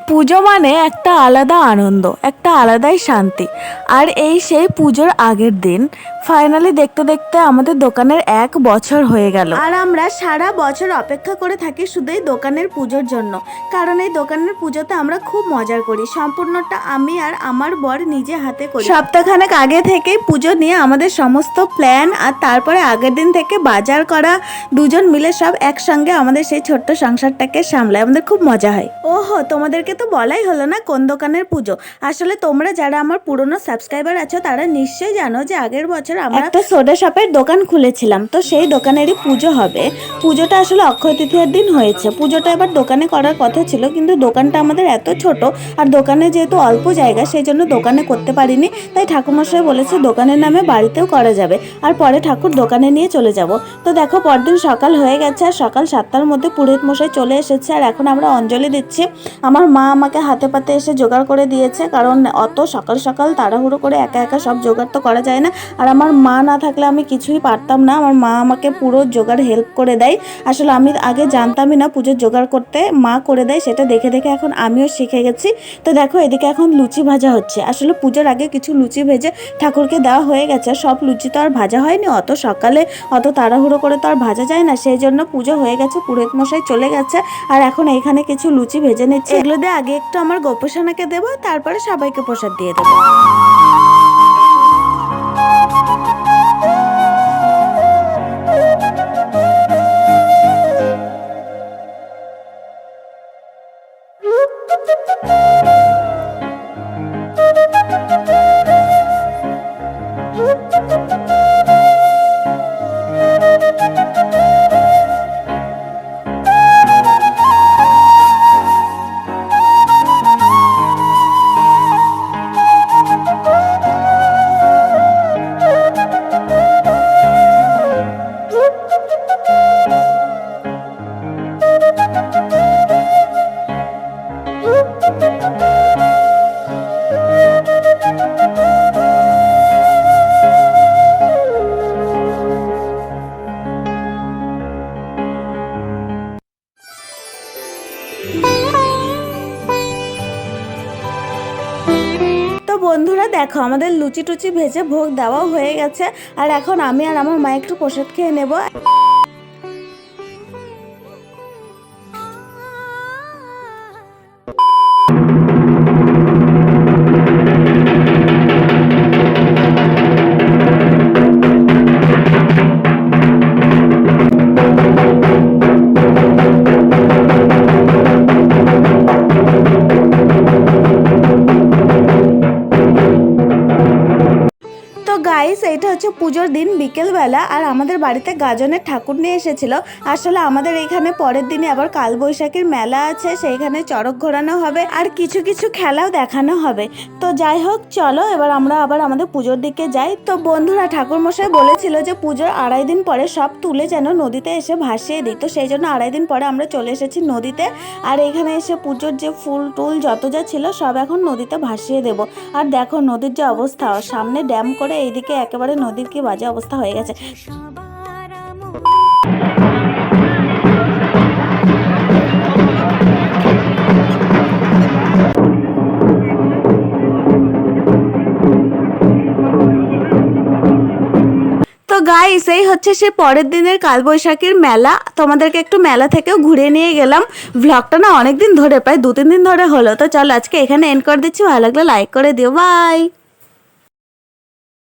পুজো মানে একটা আলাদা আনন্দ, একটা আলাদাই শান্তি। আর এই সেই পুজোর আগের দিন ফাইনালি দেখতে দেখতে আমাদের দোকানের 1 বছর হয়ে গেল। আর আমরা সারা বছর অপেক্ষা করে থাকি শুধু এই দোকানের পুজোর জন্য, কারণ এই দোকানের পুজোতে আমরা খুব মজা করি। সম্পূর্ণটা আমি আর আমার বর নিজে হাতে করি। সপ্তাহখানেক আগে থেকেই পুজো নিয়ে আমাদের সমস্ত প্ল্যান, আর তারপরে আগের দিন থেকে বাজার করা, দুজন মিলে সব একসঙ্গে আমাদের সেই ছোট্ট সংসারটাকে সামলায়। আমাদের খুব মজা হয়। ওহো, তোমাদেরকে তো বলাই হলো না কোন দোকানের পুজো। আসলে তোমরা যারা আমার পুরনো সাবস্ক্রাইবার আছো তারা নিশ্চয়ই জানো যে আগের বছর আমরা একটা সোডা শপের দোকান খুলেছিলাম, তো সেই দোকানেরই পুজো হবে। পুজোটা আসলে অক্ষয় তৃতীয়ার দিন হয়েছে। পুজোটা এবার দোকানে করার কথা ছিল, কিন্তু দোকানটা আমাদের এত ছোট আর দোকানে যেহেতু অল্প জায়গা, সেই জন্য দোকানে করতে পারিনি। তাই ঠাকুরমশাই বলেছে দোকানের নামে বাড়িতেও করা যাবে, আর পরে ঠাকুর দোকানে নিয়ে চলে যাব। তো দেখো পরদিন সকাল হয়ে গেছে, আর সকাল 7টার মধ্যে পুরোহিত মশাই চলে এসেছে, আর এখন আমরা অঞ্জলি দিচ্ছি। আমার মা আমাকে হাতে পাতে এসে জোগাড় করে দিয়েছে, কারণ অত সকাল সকাল তাড়াহুড়ো করে একা একা সব জোগাড় তো করা যায় না। আর আমার মা না থাকলে আমি কিছুই পারতাম না। আমার মা আমাকে পুরো জোগাড় হেল্প করে দেয়। আসলে আমি আগে জানতামই না পুজোর জোগাড় করতে, মা করে দেয়, সেটা দেখে দেখে এখন আমিও শিখে গেছি। তো দেখো এদিকে এখন লুচি ভাজা হচ্ছে। আসলে পুজোর আগে কিছু লুচি ভেজে ঠাকুরকে দেওয়া হয়ে গেছে। সব লুচি তো আর ভাজা হয়নি, অত সকালে অত তাড়াহুড়ো করে তো আর ভাজা যায় না, সেই জন্য পুজো হয়ে গেছে, পুরোহিত মশাই চলে গেছে। আর এখন এইখানে কিছু লুচি ভেজে নিচ্ছে। এগুলো দিয়ে আগে একটু আমার গোপোষণাকে দেবো, তারপরে সবাইকে প্রসাদ দিয়ে দেবো। তো বন্ধুরা দেখো আমাদের লুচি টুচি ভেজে ভোগ দেওয়াও হয়ে গেছে, আর এখন আমি আর আমার মা একটু প্রসাদ খেয়ে নেব। গাইস, এইটা হচ্ছে পুজোর দিন বিকেলবেলা, আর আমাদের বাড়িতে গাজনের ঠাকুর নিয়ে এসেছিল। আসলে আমাদের এখানে পরের দিনে আবার কালবৈশাখীর মেলা আছে, সেইখানে চড়ক ঘোরানো হবে আর কিছু কিছু খেলাও দেখানো হবে। তো যাই হোক, চলো এবার আমরা আবার আমাদের পুজোর দিকে যাই। তো বন্ধুরা, ঠাকুর মশাই বলেছিল যে পুজোর 2.5 দিন পরে সব তুলে যেন নদীতে এসে ভাসিয়ে দিই। তো সেই জন্য 2.5 দিন পরে আমরা চলে এসেছি নদীতে, আর এখানে এসে পুজোর যে ফুল টুল যত যা ছিল সব এখন নদীতে ভাসিয়ে দেব। আর দেখো নদীর যে অবস্থা, সামনে ড্যাম করে এইদিকে একেবারে নদীর কি বাজে অবস্থা হয়ে গেছে। তো গাইস, এই হচ্ছে সে পরের দিনের কালবৈশাখীর মেলা। তোমাদেরকে একটু মেলা থেকেও ঘুরে নিয়ে গেলাম। ভ্লগটা না অনেকদিন ধরে, প্রায় 2-3 দিন ধরে হলো। তো চলো আজকে এখানে এন্ড করে দিচ্ছি। ভালো লাগলে লাইক করে দিও। বাই।